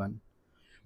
1।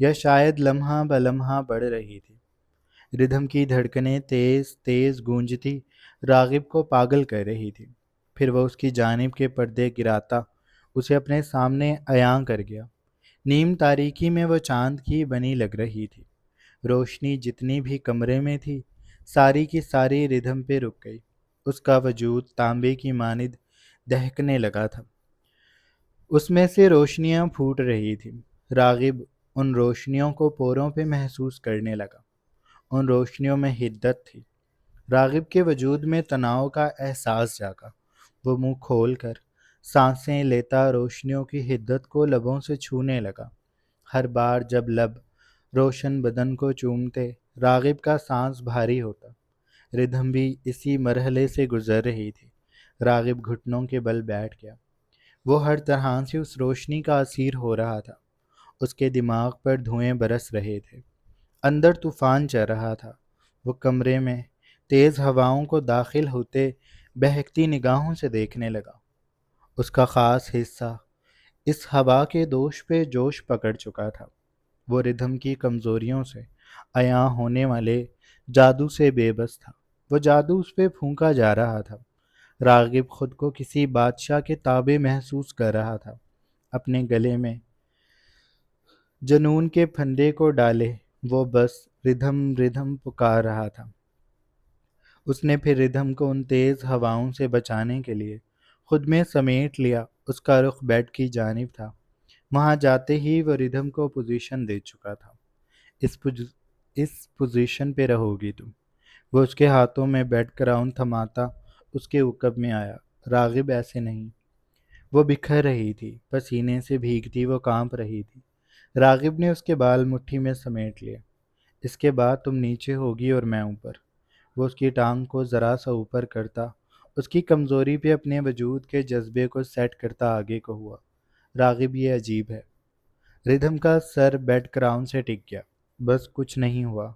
یا شاید لمحہ بلمحہ بڑھ رہی تھی۔ ردھم کی دھڑکنیں تیز تیز گونجتی راغب کو پاگل کر رہی تھی۔ پھر وہ اس کی جانب کے پردے گراتا اسے اپنے سامنے عیاں کر گیا۔ نیم تاریکی میں وہ چاند کی بنی لگ رہی تھی۔ روشنی جتنی بھی کمرے میں تھی ساری کی ساری ردھم پہ رک گئی۔ اس کا وجود تانبے کی مانند دہکنے لگا تھا۔ اس میں سے روشنیاں پھوٹ رہی تھیں۔ راغب ان روشنیوں کو پوروں پہ محسوس کرنے لگا۔ ان روشنیوں میں حدت تھی۔ راغب کے وجود میں تناؤ کا احساس جاگا۔ وہ منہ کھول کر سانسیں لیتا روشنیوں کی حدت کو لبوں سے چھونے لگا۔ ہر بار جب لب روشن بدن کو چومتے راغب کا سانس بھاری ہوتا۔ ردھم بھی اسی مرحلے سے گزر رہی تھی۔ راغب گھٹنوں کے بل بیٹھ گیا۔ وہ ہر طرح سے اس روشنی کا اسیر ہو رہا تھا۔ اس کے دماغ پر دھوئیں برس رہے تھے۔ اندر طوفان چل رہا تھا۔ وہ کمرے میں تیز ہواؤں کو داخل ہوتے بہکتی نگاہوں سے دیکھنے لگا۔ اس کا خاص حصہ اس ہوا کے دوش پہ جوش پکڑ چکا تھا۔ وہ ردھم کی کمزوریوں سے عیاں ہونے والے جادو سے بے بس تھا۔ وہ جادو اس پہ پھونکا جا رہا تھا۔ راغب خود کو کسی بادشاہ کے تابع محسوس کر رہا تھا۔ اپنے گلے میں جنون کے پھندے کو ڈالے وہ بس ردھم ردھم پکار رہا تھا۔ اس نے پھر ردھم کو ان تیز ہواؤں سے بچانے کے لیے خود میں سمیٹ لیا۔ اس کا رخ بیڈ کی جانب تھا۔ وہاں جاتے ہی وہ ردھم کو پوزیشن دے چکا تھا۔ اس پوزیشن پہ رہو گی تم۔ وہ اس کے ہاتھوں میں بیڈ کراؤن تھماتا اس کے عقب میں آیا۔ راغب ایسے نہیں۔ وہ بکھر رہی تھی، پسینے سے بھیگتی وہ کانپ رہی تھی۔ راغب نے اس کے بال مٹھی میں سمیٹ لیے۔ اس کے بعد تم نیچے ہوگی اور میں اوپر۔ وہ اس کی ٹانگ کو ذرا سا اوپر کرتا اس کی کمزوری پہ اپنے وجود کے جذبے کو سیٹ کرتا آگے کو ہوا۔ راغب یہ عجیب ہے۔ ردھم کا سر بیڈ کراؤن سے ٹک گیا۔ بس کچھ نہیں ہوا۔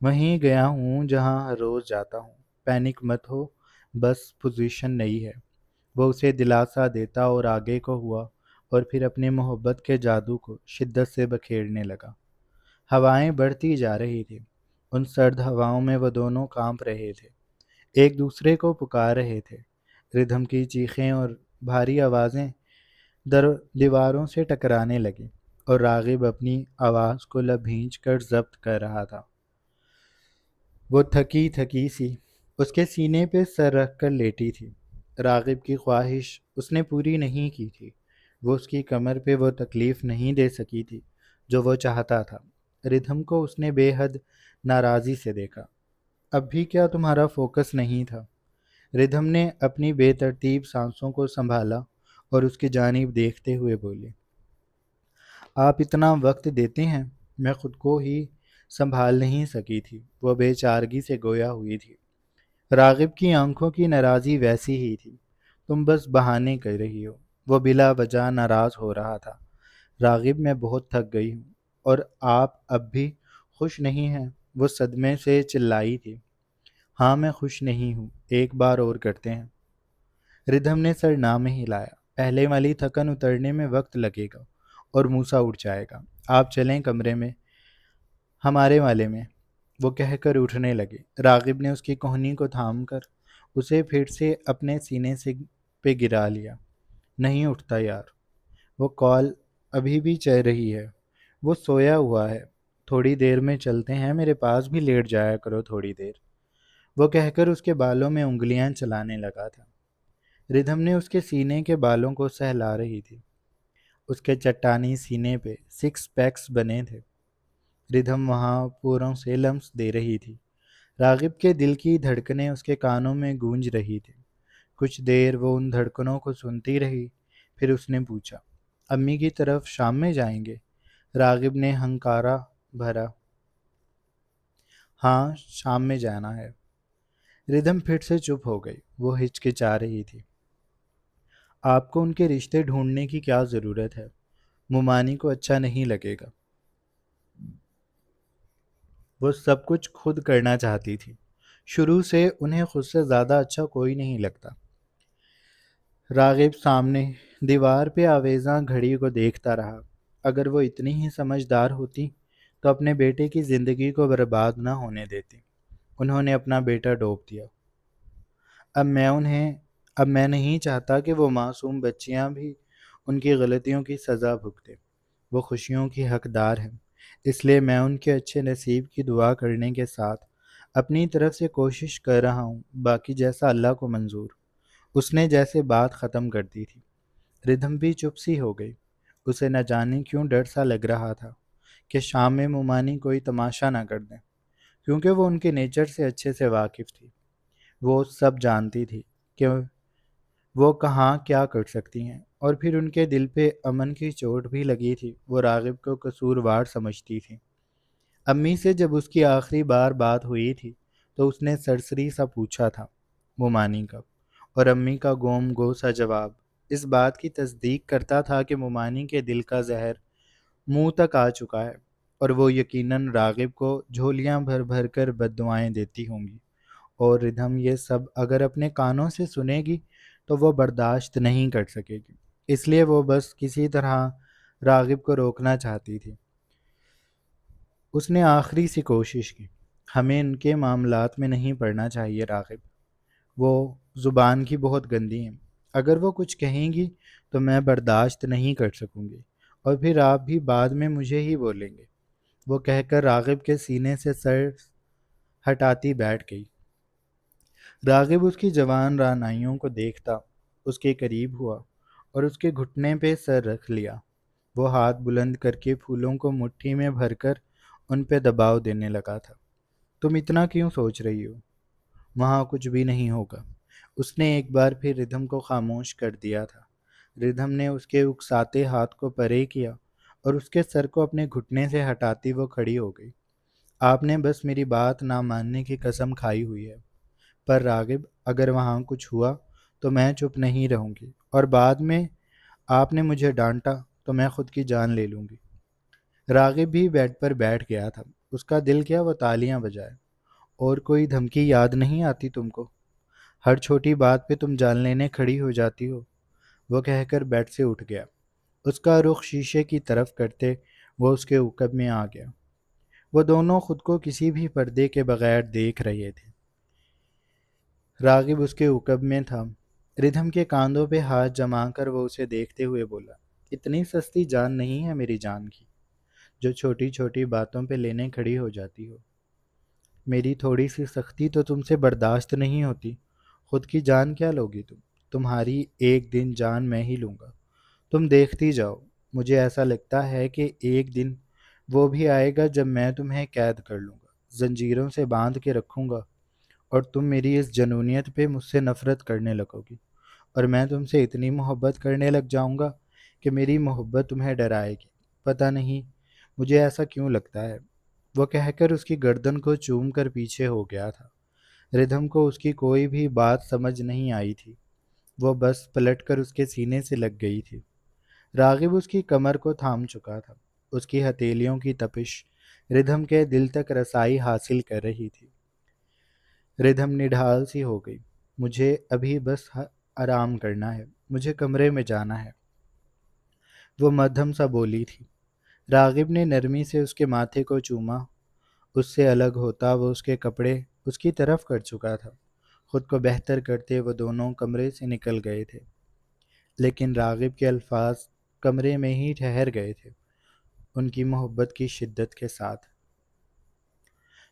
وہیں گیا ہوں جہاں ہر روز جاتا ہوں۔ پینک مت ہو، بس پوزیشن نئی ہے۔ وہ اسے دلاسا دیتا اور آگے کو ہوا اور پھر اپنی محبت کے جادو کو شدت سے بکھیرنے لگا۔ ہوائیں بڑھتی جا رہی تھیں۔ ان سرد ہواؤں میں وہ دونوں کانپ رہے تھے، ایک دوسرے کو پکار رہے تھے۔ ردھم کی چیخیں اور بھاری آوازیں دیواروں سے ٹکرانے لگیں اور راغب اپنی آواز کو لب بھینچ کر ضبط کر رہا تھا۔ وہ تھکی تھکی سی اس کے سینے پہ سر رکھ کر لیٹی تھی۔ راغب کی خواہش اس نے پوری نہیں کی تھی۔ وہ اس کی کمر پہ وہ تکلیف نہیں دے سکی تھی جو وہ چاہتا تھا۔ ردھم کو اس نے بے حد ناراضی سے دیکھا۔ اب بھی کیا تمہارا فوکس نہیں تھا؟ ردھم نے اپنی بے ترتیب سانسوں کو سنبھالا اور اس کی جانب دیکھتے ہوئے بولی، آپ اتنا وقت دیتے ہیں؟ میں خود کو ہی سنبھال نہیں سکی تھی۔ وہ بے چارگی سے گویا ہوئی تھی۔ راغب کی آنکھوں کی ناراضی ویسی ہی تھی۔ تم بس بہانے کر رہی ہو۔ وہ بلا وجہ ناراض ہو رہا تھا۔ راغب میں بہت تھک گئی ہوں اور آپ اب بھی خوش نہیں ہیں؟ وہ صدمے سے چلائی تھی۔ ہاں میں خوش نہیں ہوں، ایک بار اور کرتے ہیں۔ ردھم نے سر نہ میں ہلایا۔ پہلے والی تھکن اترنے میں وقت لگے گا اور موسا اٹھ جائے گا۔ آپ چلیں کمرے میں، ہمارے والے میں۔ وہ کہہ کر اٹھنے لگے۔ راغب نے اس کی کوہنی کو تھام کر اسے پھر سے اپنے سینے سے پہ گرا لیا۔ نہیں اٹھتا یار، وہ کال ابھی بھی چل رہی ہے۔ وہ سویا ہوا ہے۔ تھوڑی دیر میں چلتے ہیں، میرے پاس بھی لیٹ جایا کرو تھوڑی دیر۔ وہ کہہ کر اس کے بالوں میں انگلیاں چلانے لگا تھا۔ ردھم نے اس کے سینے کے بالوں کو سہلا رہی تھی۔ اس کے چٹانی سینے پہ 6 پیکس بنے تھے۔ ردھم وہاں پوروں سے لمس دے رہی تھی۔ راغب کے دل کی دھڑکنیں اس کے کانوں میں گونج رہی تھی۔ کچھ دیر وہ ان دھڑکنوں کو سنتی رہی، پھر اس نے پوچھا، امی کی طرف شام میں جائیں گے؟ راغب نے ہنکارا بھرا، ہاں شام میں جانا ہے۔ ردھم پھر سے چپ ہو گئی۔ وہ ہچکچا رہی تھی۔ آپ کو ان کے رشتے ڈھونڈنے کی کیا ضرورت ہے؟ مومانی کو اچھا نہیں لگے گا۔ وہ سب کچھ خود کرنا چاہتی تھی۔ شروع سے انہیں خود سے زیادہ اچھا کوئی نہیں لگتا۔ راغب سامنے دیوار پہ آویزاں گھڑی کو دیکھتا رہا۔ اگر وہ اتنی ہی سمجھدار ہوتی تو اپنے بیٹے کی زندگی کو برباد نہ ہونے دیتی۔ انہوں نے اپنا بیٹا ڈوب دیا۔ اب میں انہیں اب میں نہیں چاہتا کہ وہ معصوم بچیاں بھی ان کی غلطیوں کی سزا بھگتیں۔ وہ خوشیوں کی حقدار ہیں، اس لیے میں ان کے اچھے نصیب کی دعا کرنے کے ساتھ اپنی طرف سے کوشش کر رہا ہوں، باقی جیسا اللہ کو منظور۔ اس نے جیسے بات ختم کر دی تھی، ردھم بھی چپ سی ہو گئی۔ اسے نہ جانے کیوں ڈر سا لگ رہا تھا کہ شام میں مومانی کوئی تماشا نہ کر دیں، کیونکہ وہ ان کے نیچر سے اچھے سے واقف تھی۔ وہ سب جانتی تھی کہ وہ کہاں کیا کر سکتی ہیں، اور پھر ان کے دل پہ امن کی چوٹ بھی لگی تھی۔ وہ راغب کو قصوروار سمجھتی تھی۔ امی سے جب اس کی آخری بار بات ہوئی تھی تو اس نے سرسری سا پوچھا تھا، مومانی کب؟ اور امی کا گوم گو سا جواب اس بات کی تصدیق کرتا تھا کہ مومانی کے دل کا زہر منہ تک آ چکا ہے، اور وہ یقیناً راغب کو جھولیاں بھر بھر کر بددعائیں دیتی ہوں گی، اور ردھم یہ سب اگر اپنے کانوں سے سنے گی تو وہ برداشت نہیں کر سکے گی۔ اس لیے وہ بس کسی طرح راغب کو روکنا چاہتی تھی۔ اس نے آخری سی کوشش کی، ہمیں ان کے معاملات میں نہیں پڑنا چاہیے راغب، وہ زبان کی بہت گندی ہیں، اگر وہ کچھ کہیں گی تو میں برداشت نہیں کر سکوں گی، اور پھر آپ بھی بعد میں مجھے ہی بولیں گے۔ وہ کہہ کر راغب کے سینے سے سر ہٹاتی بیٹھ گئی۔ راغب اس کی جوان رعنائیوں کو دیکھتا، اس کے قریب ہوا اور اس کے گھٹنے پہ سر رکھ لیا۔ وہ ہاتھ بلند کر کے پھولوں کو مٹھی میں بھر کر ان پہ دباؤ دینے لگا تھا۔ تم اتنا کیوں سوچ رہی ہو؟ وہاں کچھ بھی نہیں ہوگا۔ اس نے ایک بار پھر ردھم کو خاموش کر دیا تھا۔ ردھم نے اس کے اکساتے ہاتھ کو پرے کیا اور اس کے سر کو اپنے گھٹنے سے ہٹاتی وہ کھڑی ہو گئی۔ آپ نے بس میری بات نہ ماننے کی قسم کھائی ہوئی ہے، پر راغب اگر وہاں کچھ ہوا تو میں چپ نہیں رہوں گی، اور بعد میں آپ نے مجھے ڈانٹا تو میں خود کی جان لے لوں گی۔ راغب بھی بیڈ پر بیٹھ گیا تھا۔ اس کا دل کیا وہ تالیاں بجائے۔ اور کوئی دھمکی یاد نہیں آتی تم کو؟ ہر چھوٹی بات پہ تم جان لینے کھڑی ہو جاتی ہو۔ وہ کہہ کر بیڈ سے اٹھ گیا۔ اس کا رخ شیشے کی طرف کرتے وہ اس کے عقب میں آ گیا۔ وہ دونوں خود کو کسی بھی پردے کے بغیر دیکھ رہے تھے۔ راغب اس کے عقب میں تھا۔ ردھم کے کاندھوں پہ ہاتھ جما کر وہ اسے دیکھتے ہوئے بولا، اتنی سستی جان نہیں ہے میری جان کی، جو چھوٹی چھوٹی باتوں پہ لینے کھڑی ہو جاتی ہو۔ میری تھوڑی سی سختی تو تم سے برداشت نہیں ہوتی، خود کی جان کیا لوگی تم؟ تمہاری ایک دن جان میں ہی لوں گا۔ تم دیکھتی جاؤ، مجھے ایسا لگتا ہے کہ ایک دن وہ بھی آئے گا جب میں تمہیں قید کر لوں گا، زنجیروں سے باندھ کے رکھوں گا، اور تم میری اس جنونیت پہ مجھ سے نفرت کرنے لگو گی، اور میں تم سے اتنی محبت کرنے لگ جاؤں گا کہ میری محبت تمہیں ڈرائے گی۔ پتہ نہیں مجھے ایسا کیوں لگتا ہے۔ وہ کہہ کر اس کی گردن کو چوم کر پیچھے ہو گیا تھا۔ ردھم کو اس کی کوئی بھی بات سمجھ نہیں آئی تھی، وہ بس پلٹ کر اس کے سینے سے لگ گئی تھی۔ راغب اس کی کمر کو تھام چکا تھا۔ اس کی ہتھیلیوں کی تپش ردھم کے دل تک رسائی حاصل کر رہی تھی۔ ردھم نڈھال سی ہو گئی۔ مجھے ابھی بس آرام کرنا ہے، مجھے کمرے میں جانا ہے، وہ مدھم سا بولی تھی۔ راغب نے نرمی سے اس کے ماتھے کو چوما۔ اس سے الگ ہوتا وہ اس کے کپڑے اس کی طرف کر چکا تھا۔ خود کو بہتر کرتے وہ دونوں کمرے سے نکل گئے تھے، لیکن راغب کے الفاظ کمرے میں ہی ٹھہر گئے تھے، ان کی محبت کی شدت کے ساتھ۔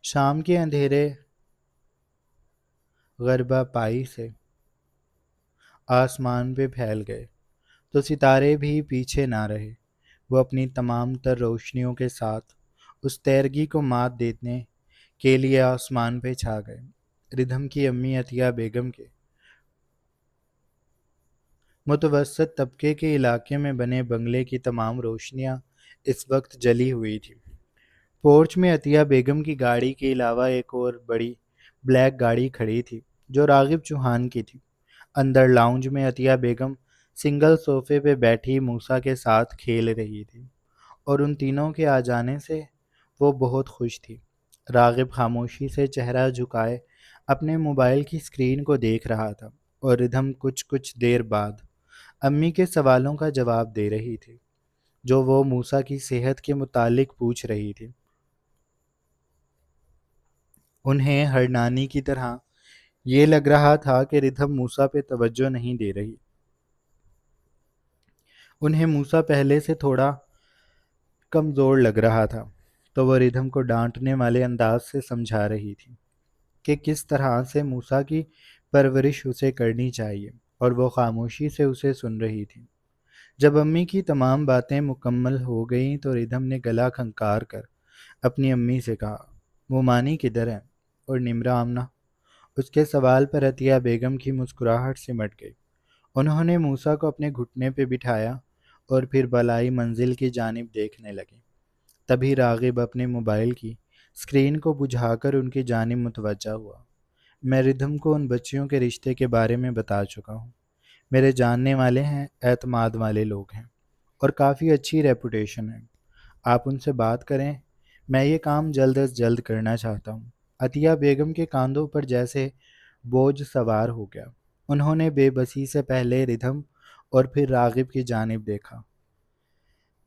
شام کے اندھیرے غربا پائی سے آسمان پہ پھیل گئے تو ستارے بھی پیچھے نہ رہے۔ وہ اپنی تمام تر روشنیوں کے ساتھ اس تیرگی کو مات دینے کے لیے آسمان پہ چھا گئے۔ ردھم کی امی عطیہ بیگم کے متوسط طبقے کے علاقے میں بنے بنگلے کی تمام روشنیاں اس وقت جلی ہوئی تھیں۔ پورچ میں عطیہ بیگم کی گاڑی کے علاوہ ایک اور بڑی بلیک گاڑی کھڑی تھی جو راغب چوہان کی تھی۔ اندر لاؤنج میں عطیہ بیگم سنگل صوفے پہ بیٹھی موسیٰ کے ساتھ کھیل رہی تھی، اور ان تینوں کے آ جانے سے وہ بہت خوش تھی۔ راغب خاموشی سے چہرہ جھکائے اپنے موبائل کی اسکرین کو دیکھ رہا تھا، اور ردھم کچھ دیر بعد امی کے سوالوں کا جواب دے رہی تھی۔ جو وہ موسیٰ کی صحت کے متعلق پوچھ رہی تھی۔ انہیں ہر نانی کی طرح یہ لگ رہا تھا کہ ردھم موسیٰ پہ توجہ نہیں دے رہی۔ انہیں موسیٰ پہلے سے تھوڑا کمزور لگ رہا تھا، تو وہ ردھم کو ڈانٹنے والے انداز سے سمجھا رہی تھی کہ کس طرح سے موسیٰ کی پرورش اسے کرنی چاہیے، اور وہ خاموشی سے اسے سن رہی تھی۔ جب امی کی تمام باتیں مکمل ہو گئیں تو ردھم نے گلا کھنکار کر اپنی امی سے کہا، مومانی کدھر ہے؟ اور نمرا آمنہ؟ اس کے سوال پر عطیہ بیگم کی مسکراہٹ سمٹ گئی۔ انہوں نے موسیٰ کو اپنے گھٹنے پہ بٹھایا اور پھر بالائی منزل کی جانب دیکھنے لگے۔ تبھی راغب اپنے موبائل کی اسکرین کو بجھا کر ان کی جانب متوجہ ہوا۔ میں ردھم کو ان بچیوں کے رشتے کے بارے میں بتا چکا ہوں۔ میرے جاننے والے ہیں، اعتماد والے لوگ ہیں، اور کافی اچھی ریپوٹیشن ہے۔ آپ ان سے بات کریں، میں یہ کام جلد از جلد کرنا چاہتا ہوں۔ عطیہ بیگم کے کاندھوں پر جیسے بوجھ سوار ہو گیا۔ انہوں نے بے بسی سے پہلے ردھم اور پھر راغب کی جانب دیکھا۔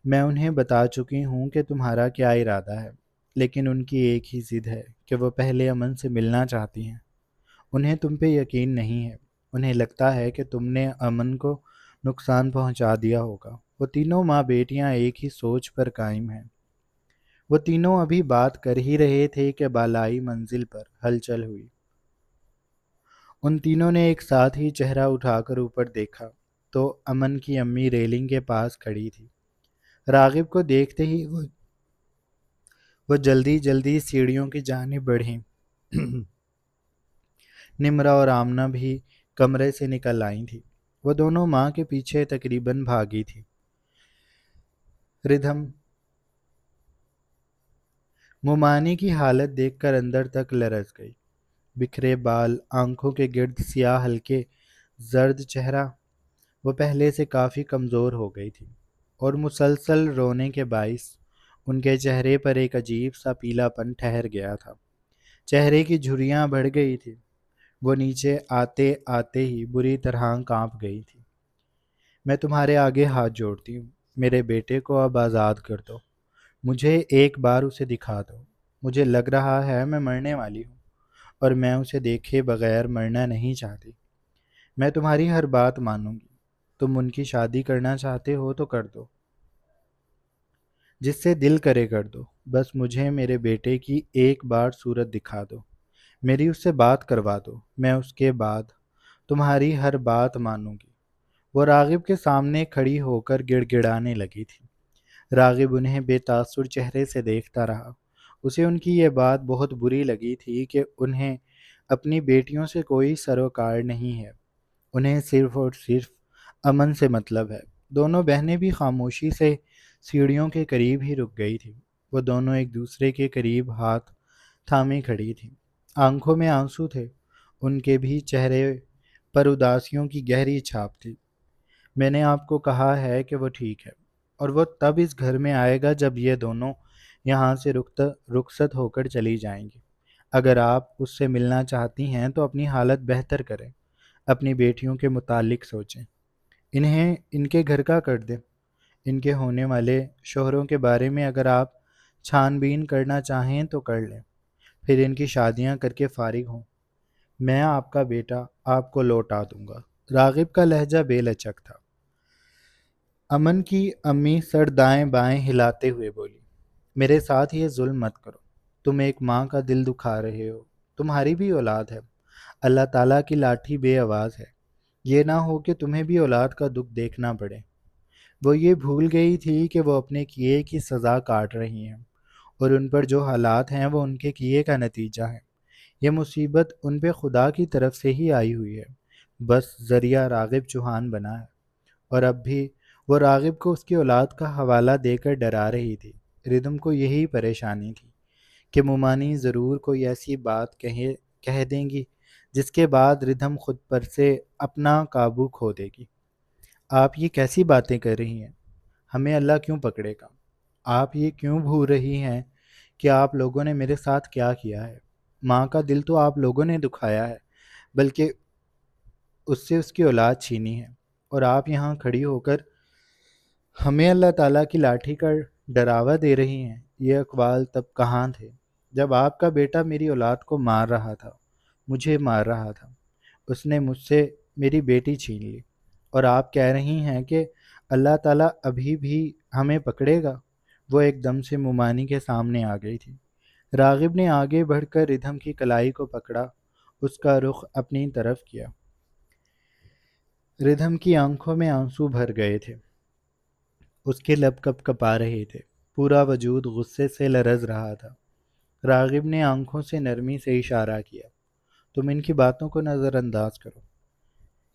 میں انہیں بتا چکی ہوں کہ تمہارا کیا ارادہ ہے، لیکن ان کی ایک ہی ضد ہے کہ وہ پہلے امن سے ملنا چاہتی ہیں۔ انہیں تم پہ یقین نہیں ہے۔ انہیں لگتا ہے کہ تم نے امن کو نقصان پہنچا دیا ہوگا۔ وہ تینوں ماں بیٹیاں ایک ہی سوچ پر قائم ہیں۔ وہ تینوں ابھی بات کر ہی رہے تھے کہ بالائی منزل پر ہلچل ہوئی۔ ان تینوں نے ایک ساتھ ہی چہرہ اٹھا کر اوپر دیکھا تو امن کی امی ریلنگ کے پاس کھڑی تھی۔ راغب کو دیکھتے ہی وہ جلدی جلدی سیڑھیوں کی جانب بڑھیں۔ نمرا اور آمنہ بھی کمرے سے نکل آئی تھی۔ وہ دونوں ماں کے پیچھے تقریباً بھاگی تھی۔ ردھم مومانی کی حالت دیکھ کر اندر تک لرز گئی۔ بکھرے بال، آنکھوں کے گرد سیاہ ہلکے زرد چہرہ۔ وہ پہلے سے کافی کمزور ہو گئی تھی، اور مسلسل رونے کے باعث ان کے چہرے پر ایک عجیب سا پیلا پن ٹھہر گیا تھا۔ چہرے کی جھریاں بڑھ گئی تھی۔ وہ نیچے آتے آتے ہی بری طرح کانپ گئی تھی۔ میں تمہارے آگے ہاتھ جوڑتی ہوں، میرے بیٹے کو اب آزاد کر دو۔ مجھے ایک بار اسے دکھا دو۔ مجھے لگ رہا ہے میں مرنے والی ہوں، اور میں اسے دیکھے بغیر مرنا نہیں چاہتی۔ میں تمہاری ہر بات مانوں گی۔ تم ان کی شادی کرنا چاہتے ہو تو کر دو، جس سے دل کرے کر دو۔ بس مجھے میرے بیٹے کی ایک بار صورت دکھا دو، میری اس سے بات کروا دو۔ میں اس کے بعد تمہاری ہر بات مانوں گی۔ وہ راغب کے سامنے کھڑی ہو کر گڑ گڑانے لگی تھی۔ راغب انہیں بے تاثر چہرے سے دیکھتا رہا۔ اسے ان کی یہ بات بہت بری لگی تھی کہ انہیں اپنی بیٹیوں سے کوئی سروکار نہیں ہے، انہیں صرف اور صرف امن سے مطلب ہے۔ دونوں بہنیں بھی خاموشی سے سیڑھیوں کے قریب ہی رک گئی تھیں۔ وہ دونوں ایک دوسرے کے قریب ہاتھ تھامے کھڑی تھیں۔ آنکھوں میں آنسو تھے، ان کے بھی چہرے پر اداسیوں کی گہری چھاپ تھی۔ میں نے آپ کو کہا ہے کہ وہ ٹھیک ہے، اور وہ تب اس گھر میں آئے گا جب یہ دونوں یہاں سے رخصت ہو کر چلی جائیں گی۔ اگر آپ اس سے ملنا چاہتی ہیں تو اپنی حالت بہتر کریں، اپنی بیٹیوں کے متعلق سوچیں، انہیں ان کے گھر کا کر دیں۔ ان کے ہونے والے شوہروں کے بارے میں اگر آپ چھان بین کرنا چاہیں تو کر لیں، پھر ان کی شادیاں کر کے فارغ ہوں۔ میں آپ کا بیٹا آپ کو لوٹا دوں گا۔ راغب کا لہجہ بے لچک تھا۔ امن کی امی سر دائیں بائیں ہلاتے ہوئے بولی، میرے ساتھ یہ ظلم مت کرو۔ تم ایک ماں کا دل دکھا رہے ہو، تمہاری بھی اولاد ہے۔ اللہ تعالیٰ کی لاٹھی بے آواز ہے، یہ نہ ہو کہ تمہیں بھی اولاد کا دکھ دیکھنا پڑے۔ وہ یہ بھول گئی تھی کہ وہ اپنے کیے کی سزا کاٹ رہی ہیں، اور ان پر جو حالات ہیں وہ ان کے کیے کا نتیجہ ہے۔ یہ مصیبت ان پہ خدا کی طرف سے ہی آئی ہوئی ہے، بس ذریعہ راغب چوہان بنا ہے۔ اور اب بھی وہ راغب کو اس کی اولاد کا حوالہ دے کر ڈرا رہی تھی۔ ردھم کو یہی پریشانی تھی کہ مومانی ضرور کوئی ایسی بات کہہ دیں گی جس کے بعد ردھم خود پر سے اپنا قابو کھو دے گی۔ آپ یہ کیسی باتیں کر رہی ہیں؟ ہمیں اللہ کیوں پکڑے گا؟ آپ یہ کیوں بھول رہی ہیں کہ آپ لوگوں نے میرے ساتھ کیا کیا ہے؟ ماں کا دل تو آپ لوگوں نے دکھایا ہے، بلکہ اس سے اس کی اولاد چھینی ہے، اور آپ یہاں کھڑی ہو کر ہمیں اللہ تعالیٰ کی لاٹھی کا ڈراوا دے رہی ہیں۔ یہ اقوال تب کہاں تھے جب آپ کا بیٹا میری اولاد کو مار رہا تھا، مجھے مار رہا تھا۔ اس نے مجھ سے میری بیٹی چھین لی، اور آپ کہہ رہی ہیں کہ اللہ تعالیٰ ابھی بھی ہمیں پکڑے گا۔ وہ ایک دم سے مومانی کے سامنے آ گئی تھی۔ راغب نے آگے بڑھ کر ردھم کی کلائی کو پکڑا، اس کا رخ اپنی طرف کیا۔ ردھم کی آنکھوں میں آنسو بھر گئے تھے، اس کے لب کپ کپا رہے تھے، پورا وجود غصے سے لرز رہا تھا۔ راغب نے آنکھوں سے نرمی سے اشارہ کیا، تم ان کی باتوں کو نظر انداز کرو،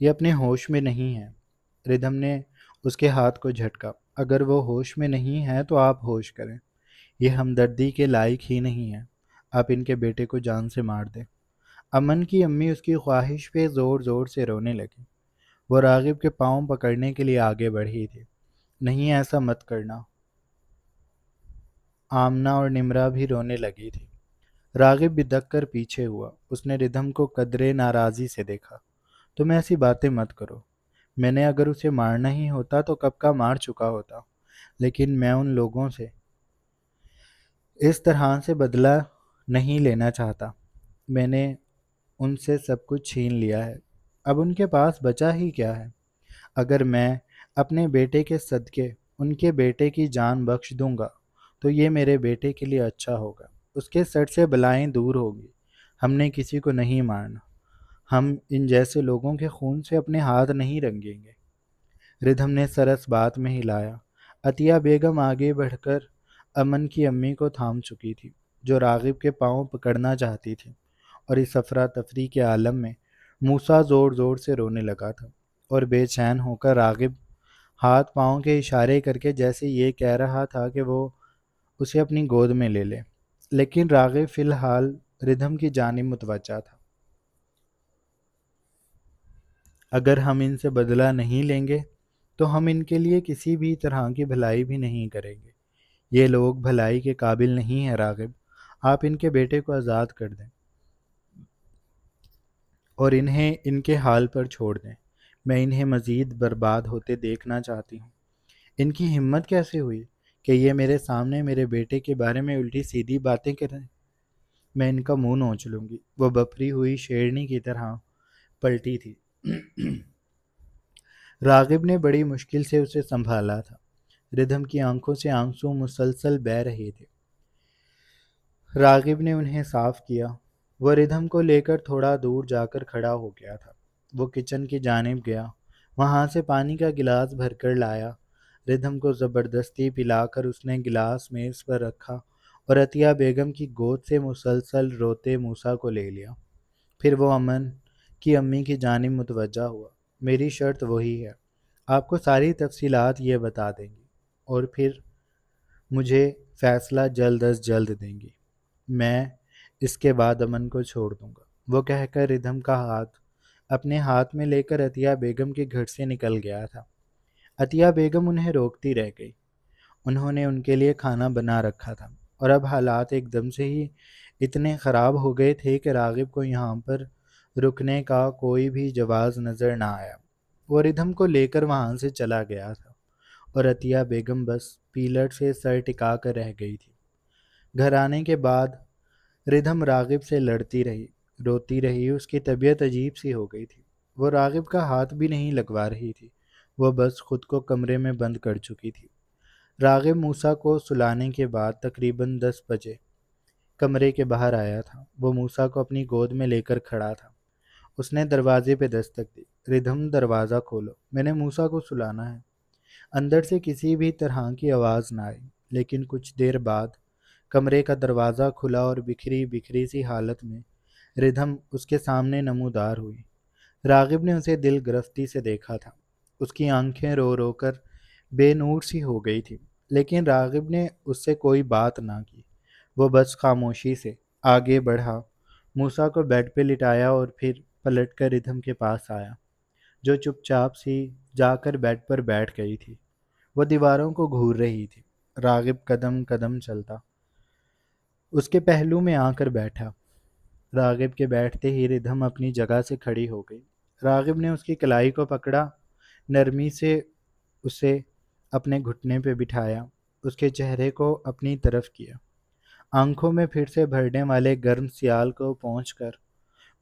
یہ اپنے ہوش میں نہیں ہے۔ ردھم نے اس کے ہاتھ کو جھٹکا، اگر وہ ہوش میں نہیں ہے تو آپ ہوش کریں، یہ ہمدردی کے لائق ہی نہیں ہے، آپ ان کے بیٹے کو جان سے مار دیں۔ امن کی امی اس کی خواہش پہ زور زور سے رونے لگی۔ وہ راغب کے پاؤں پکڑنے کے لیے آگے بڑھی تھی۔ نہیں، ایسا مت کرنا۔ آمنہ اور نمرہ بھی رونے لگی تھی۔ راغب بدک کر پیچھے ہوا، اس نے ردھم کو قدرے ناراضی سے دیکھا۔ تم ایسی باتیں مت کرو، میں نے اگر اسے مارنا ہی ہوتا تو کب کا مار چکا ہوتا، لیکن میں ان لوگوں سے اس طرح سے بدلہ نہیں لینا چاہتا۔ میں نے ان سے سب کچھ چھین لیا ہے، اب ان کے پاس بچا ہی کیا ہے؟ اگر میں اپنے بیٹے کے صدقے ان کے بیٹے کی جان بخش دوں گا تو یہ میرے بیٹے کے لیے اچھا ہوگا، اس کے سر سے بلائیں دور ہوگی۔ ہم نے کسی کو نہیں مارنا، ہم ان جیسے لوگوں کے خون سے اپنے ہاتھ نہیں رنگیں گے۔ ردھم نے سر اس بات میں ہلایا۔ عطیہ بیگم آگے بڑھ کر امن کی امی کو تھام چکی تھی، جو راغب کے پاؤں پکڑنا چاہتی تھی، اور اس افراتفری کے عالم میں موسیٰ زور زور سے رونے لگا تھا، اور بے چین ہو کر راغب ہاتھ پاؤں کے اشارے کر کے جیسے یہ کہہ رہا تھا کہ وہ اسے اپنی گود میں لے لے، لیکن راغب فی الحال ردھم کی جانب متوجہ تھا۔ اگر ہم ان سے بدلہ نہیں لیں گے تو ہم ان کے لیے کسی بھی طرح کی بھلائی بھی نہیں کریں گے۔ یہ لوگ بھلائی کے قابل نہیں ہیں راغب، آپ ان کے بیٹے کو آزاد کر دیں اور انہیں ان کے حال پر چھوڑ دیں۔ میں انہیں مزید برباد ہوتے دیکھنا چاہتی ہوں۔ ان کی ہمت کیسے ہوئی کہ یہ میرے سامنے میرے بیٹے کے بارے میں الٹی سیدھی باتیں کریں؟ میں ان کا منہ نوچ لوں گی۔ وہ بپری ہوئی شیرنی کی طرح پلٹی تھی۔ راغب نے بڑی مشکل سے اسے سنبھالا تھا۔ ردھم کی آنکھوں سے آنسو مسلسل بہہ رہے تھے۔ راغب نے انہیں صاف کیا۔ وہ ردھم کو لے کر تھوڑا دور جا کر کھڑا ہو گیا تھا۔ وہ کچن کی جانب گیا، وہاں سے پانی کا گلاس بھر کر لایا۔ ردھم کو زبردستی پلا کر اس نے گلاس میز پر رکھا اور عطیہ بیگم کی گود سے مسلسل روتے موسیٰ کو لے لیا۔ پھر وہ امن کی امی کی جانب متوجہ ہوا۔ میری شرط وہی ہے، آپ کو ساری تفصیلات یہ بتا دیں گی، اور پھر مجھے فیصلہ جلد از جلد دیں گی۔ میں اس کے بعد امن کو چھوڑ دوں گا۔ وہ کہہ کر ردھم کا ہاتھ اپنے ہاتھ میں لے کر عطیہ بیگم کے گھر سے نکل گیا تھا۔ عطیہ بیگم انہیں روکتی رہ گئی۔ انہوں نے ان کے لیے کھانا بنا رکھا تھا، اور اب حالات ایک دم سے ہی اتنے خراب ہو گئے تھے کہ راغب کو یہاں پر رکنے کا کوئی بھی جواز نظر نہ آیا۔ وہ ردھم کو لے کر وہاں سے چلا گیا تھا، اور عطیہ بیگم بس پیلٹ سے سر ٹکا کر رہ گئی تھی۔ گھر آنے کے بعد ردھم راغب سے لڑتی رہی، روتی رہی، اس کی طبیعت عجیب سی ہو گئی تھی۔ وہ راغب کا ہاتھ بھی نہیں لگوا رہی تھی، وہ بس خود کو کمرے میں بند کر چکی تھی۔ راغب موسیٰ کو سلانے کے بعد تقریباً 10 بجے کمرے کے باہر آیا تھا۔ وہ موسیٰ کو اپنی گود میں لے کر کھڑا تھا۔ اس نے دروازے پہ دستک دی۔ ردھم، دروازہ کھولو، میں نے موسیٰ کو سلانا ہے۔ اندر سے کسی بھی طرح کی آواز نہ آئی، لیکن کچھ دیر بعد کمرے کا دروازہ کھلا اور بکھری بکھری سی حالت میں ردھم اس کے سامنے نمودار ہوئی۔ راغب نے اسے دل گرفتی سے دیکھا تھا۔ اس کی آنکھیں رو رو کر بے نور سی ہو گئی تھی، لیکن راغب نے اس سے کوئی بات نہ کی۔ وہ بس خاموشی سے آگے بڑھا، موسیٰ کو بیڈ پہ لٹایا اور پھر پلٹ کر ردھم کے پاس آیا، جو چپ چاپ سی جا کر بیڈ پر بیٹھ گئی تھی۔ وہ دیواروں کو گھور رہی تھی۔ راغب قدم قدم چلتا اس کے پہلو میں آ کر بیٹھا۔ راغب کے بیٹھتے ہی ردھم اپنی جگہ سے کھڑی ہو گئی۔ راغب نے اس کی کلائی کو پکڑا، نرمی سے اسے اپنے گھٹنے پہ بٹھایا، اس کے چہرے کو اپنی طرف کیا۔ آنکھوں میں پھر سے بھرنے والے گرم سیال کو پہنچ کر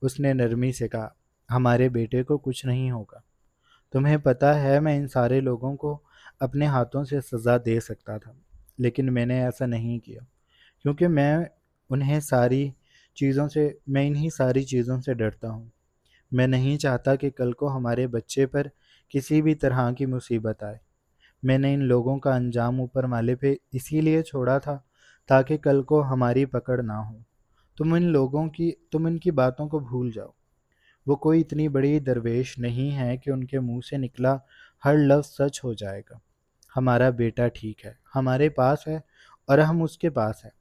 اس نے نرمی سے کہا، ہمارے بیٹے کو کچھ نہیں ہوگا۔ تمہیں پتہ ہے میں ان سارے لوگوں کو اپنے ہاتھوں سے سزا دے سکتا تھا، لیکن میں نے ایسا نہیں کیا، کیونکہ میں انہی ساری چیزوں سے ڈرتا ہوں۔ میں نہیں چاہتا کہ کل کو ہمارے بچے پر کسی بھی طرح کی مصیبت آئے۔ میں نے ان لوگوں کا انجام اوپر والے پہ اسی لیے چھوڑا تھا تاکہ کل کو ہماری پکڑ نہ ہو۔ تم ان کی باتوں کو بھول جاؤ۔ وہ کوئی اتنی بڑی درویش نہیں ہے کہ ان کے منہ سے نکلا ہر لفظ سچ ہو جائے گا۔ ہمارا بیٹا ٹھیک ہے، ہمارے پاس ہے اور ہم اس کے پاس ہیں۔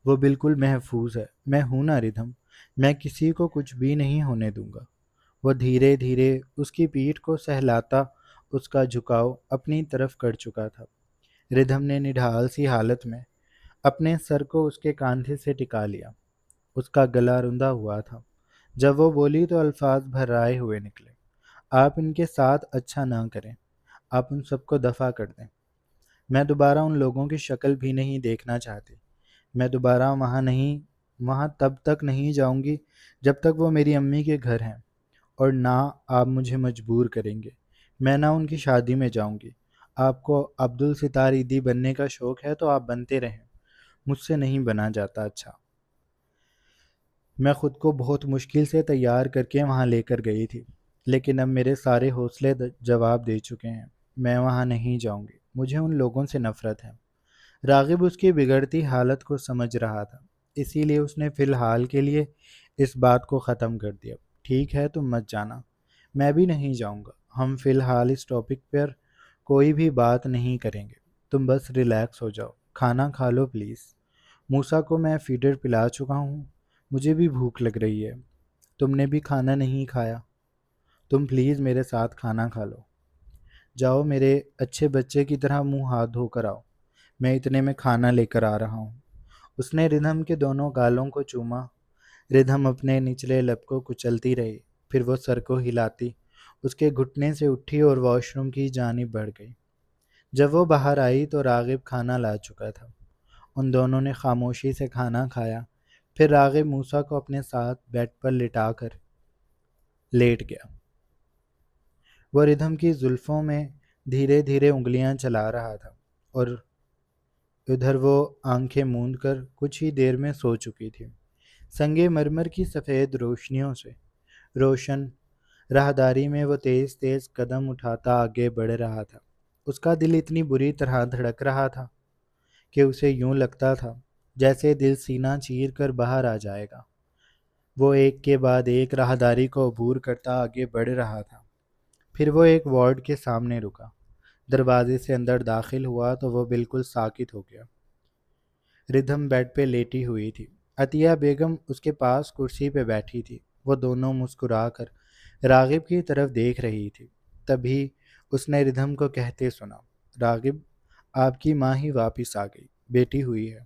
وہ بالکل محفوظ ہے۔ میں ہوں نا ردھم، میں کسی کو کچھ بھی نہیں ہونے دوں گا۔ وہ دھیرے دھیرے اس کی پیٹھ کو سہلاتا اس کا جھکاؤ اپنی طرف کر چکا تھا۔ ردھم نے نڈھال سی حالت میں اپنے سر کو اس کے کاندھے سے ٹکا لیا۔ اس کا گلا رندا ہوا تھا۔ جب وہ بولی تو الفاظ بھرائے ہوئے نکلے۔ آپ ان کے ساتھ اچھا نہ کریں، آپ ان سب کو دفع کر دیں۔ میں دوبارہ ان لوگوں کی شکل بھی نہیں دیکھنا چاہتی۔ میں دوبارہ وہاں تب تک نہیں جاؤں گی جب تک وہ میری امی کے گھر ہیں، اور نہ آپ مجھے مجبور کریں گے۔ میں نہ ان کی شادی میں جاؤں گی۔ آپ کو عبدالستار ایدھی بننے کا شوق ہے تو آپ بنتے رہیں، مجھ سے نہیں بنا جاتا۔ اچھا، میں خود کو بہت مشکل سے تیار کر کے وہاں لے کر گئی تھی، لیکن اب میرے سارے حوصلے جواب دے چکے ہیں۔ میں وہاں نہیں جاؤں گی، مجھے ان لوگوں سے نفرت ہے۔ راغب اس کی بگڑتی حالت کو سمجھ رہا تھا، اسی لیے اس نے فی الحال کے لیے اس بات کو ختم کر دیا۔ ٹھیک ہے، تم مت جانا، میں بھی نہیں جاؤں گا۔ ہم فی الحال اس ٹاپک پر کوئی بھی بات نہیں کریں گے۔ تم بس ریلیکس ہو جاؤ، کھانا کھا لو پلیز۔ موسیٰ کو میں فیڈر پلا چکا ہوں، مجھے بھی بھوک لگ رہی ہے۔ تم نے بھی کھانا نہیں کھایا، تم پلیز میرے ساتھ کھانا کھا لو۔ جاؤ، میرے اچھے بچے کی طرح منہ ہاتھ دھو کر آؤ، میں اتنے میں کھانا لے کر آ رہا ہوں۔ اس نے ردھم کے دونوں گالوں کو چوما۔ ردھم اپنے نچلے لب کو کچلتی رہی، پھر وہ سر کو ہلاتی اس کے گھٹنے سے اٹھی اور واش روم کی جانب بڑھ گئی۔ جب وہ باہر آئی تو راغب کھانا لا چکا تھا۔ ان دونوں نے خاموشی سے کھانا کھایا، پھر راغب موسیٰ کو اپنے ساتھ بیڈ پر لٹا کر لیٹ گیا۔ وہ ردھم کی زلفوں میں دھیرے دھیرے انگلیاں چلا رہا تھا، اور ادھر وہ آنکھیں موند کر کچھ ہی دیر میں سو چکی تھی۔ سنگ مرمر کی سفید روشنیوں سے روشن راہداری میں وہ تیز تیز قدم اٹھاتا آگے بڑھ رہا تھا۔ اس کا دل اتنی بری طرح دھڑک رہا تھا کہ اسے یوں لگتا تھا جیسے دل سینہ چیر کر باہر آ جائے گا۔ وہ ایک کے بعد ایک راہداری کو عبور کرتا آگے بڑھ رہا تھا۔ پھر وہ ایک وارڈ کے سامنے رکا۔ دروازے سے اندر داخل ہوا تو وہ بالکل ساکت ہو گیا۔ ردھم بیڈ پہ لیٹی ہوئی تھی، عطیہ بیگم اس کے پاس کرسی پہ بیٹھی تھی۔ وہ دونوں مسکرا کر راغب کی طرف دیکھ رہی تھی۔ تبھی اس نے ردھم کو کہتے سنا، راغب، آپ کی ماں ہی واپس آ گئی، بیٹی ہوئی ہے۔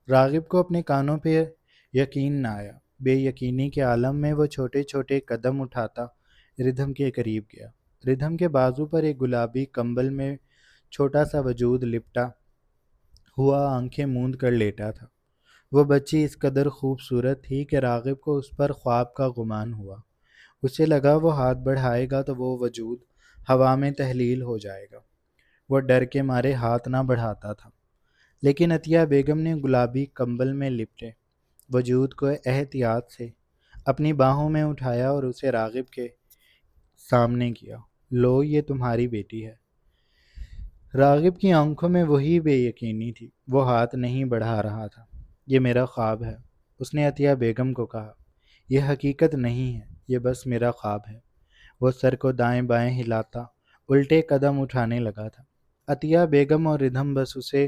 راغب کو اپنے کانوں پہ یقین نہ آیا۔ بے یقینی کے عالم میں وہ چھوٹے چھوٹے قدم اٹھاتا ردھم کے قریب گیا۔ ردھم کے بازو پر ایک گلابی کمبل میں چھوٹا سا وجود لپٹا ہوا آنکھیں موند کر لیٹا تھا۔ وہ بچی اس قدر خوبصورت تھی کہ راغب کو اس پر خواب کا گمان ہوا۔ اسے لگا وہ ہاتھ بڑھائے گا تو وہ وجود ہوا میں تحلیل ہو جائے گا۔ وہ ڈر کے مارے ہاتھ نہ بڑھاتا تھا، لیکن عطیہ بیگم نے گلابی کمبل میں لپٹے وجود کو احتیاط سے اپنی باہوں میں اٹھایا اور اسے راغب کے سامنے کیا۔ لو، یہ تمہاری بیٹی ہے۔ راغب کی آنکھوں میں وہی بے یقینی تھی۔ وہ ہاتھ نہیں بڑھا رہا تھا۔ یہ میرا خواب ہے، اس نے عطیہ بیگم کو کہا۔ یہ حقیقت نہیں ہے، یہ بس میرا خواب ہے۔ وہ سر کو دائیں بائیں ہلاتا الٹے قدم اٹھانے لگا تھا۔ عطیہ بیگم اور ردھم بس اسے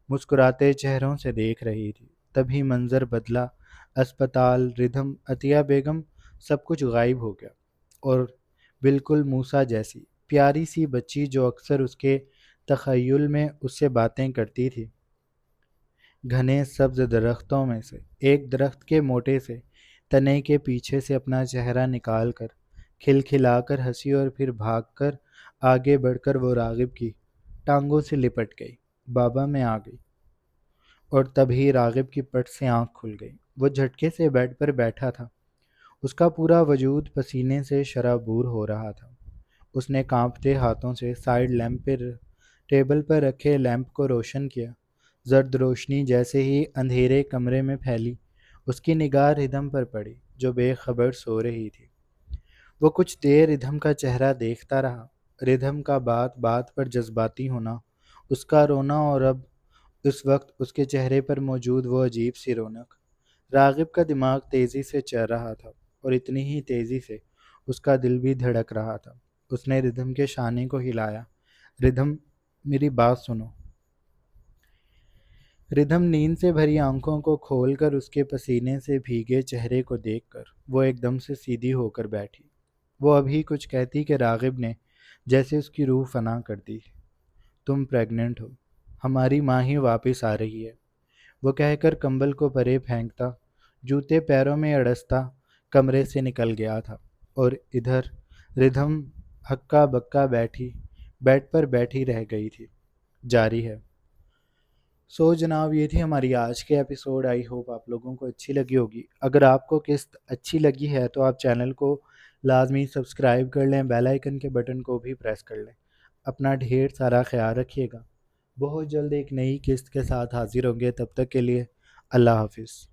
مسکراتے چہروں سے دیکھ رہی تھی۔ تبھی منظر بدلا۔ اسپتال، ردھم، عطیہ بیگم، سب کچھ غائب ہو گیا، اور بالکل موسیٰ جیسی پیاری سی بچی جو اکثر اس کے تخیل میں اس سے باتیں کرتی تھی، گھنے سبز درختوں میں سے ایک درخت کے موٹے سے تنے کے پیچھے سے اپنا چہرہ نکال کر کھلکھلا کر ہنسی، اور پھر بھاگ کر آگے بڑھ کر وہ راغب کی ٹانگوں سے لپٹ گئی۔ بابا میں آ گئی اور تبھی راغب کی پٹ سے آنکھ کھل گئی۔ وہ جھٹکے سے بیڈ پر بیٹھا تھا، اس کا پورا وجود پسینے سے شرابور ہو رہا تھا۔ اس نے کانپتے ہاتھوں سے سائیڈ لیمپ پر ٹیبل پر رکھے لیمپ کو روشن کیا۔ زرد روشنی جیسے ہی اندھیرے کمرے میں پھیلی، اس کی نگاہ ردھم پر پڑی جو بے خبر سو رہی تھی۔ وہ کچھ دیر ردھم کا چہرہ دیکھتا رہا، ردھم کا بات بات پر جذباتی ہونا، اس کا رونا، اور اب اس وقت اس کے چہرے پر موجود وہ عجیب سی رونق۔ راغب کا دماغ تیزی سے چل رہا تھا اور اتنی ہی تیزی سے اس کا دل بھی دھڑک رہا تھا۔ اس نے ردھم کے شانے کو ہلایا۔ ردھم، میری بات سنو۔ ردھم نیند سے بھری آنکھوں کو کھول کر اس کے پسینے سے بھیگے چہرے کو دیکھ کر وہ ایک دم سے سیدھی ہو کر بیٹھی۔ وہ ابھی کچھ کہتی کہ راغب نے جیسے اس کی روح فنا کر دی۔ تم پریگننٹ ہو، ہماری ماں ہی واپس آ رہی ہے، وہ کہہ کر کمبل کو پرے پھینکتا، جوتے پیروں میں اڑستا کمرے سے نکل گیا تھا۔ اور ادھر ردھم ہکا بکا بیٹھی بیڈ پر بیٹھی رہ گئی تھی۔ جاری ہے۔ سو جناب، یہ تھی ہماری آج کے ایپیسوڈ۔ آئی ہوپ آپ لوگوں کو اچھی لگی ہوگی۔ اگر آپ کو قسط اچھی لگی ہے تو آپ چینل کو لازمی سبسکرائب کر لیں، بیل آئیکن کے بٹن کو بھی پریس کر لیں۔ اپنا ڈھیر سارا خیال رکھیے گا۔ بہت جلد ایک نئی قسط کے ساتھ حاضر ہوں گے، تب تک کے لیے اللہ حافظ۔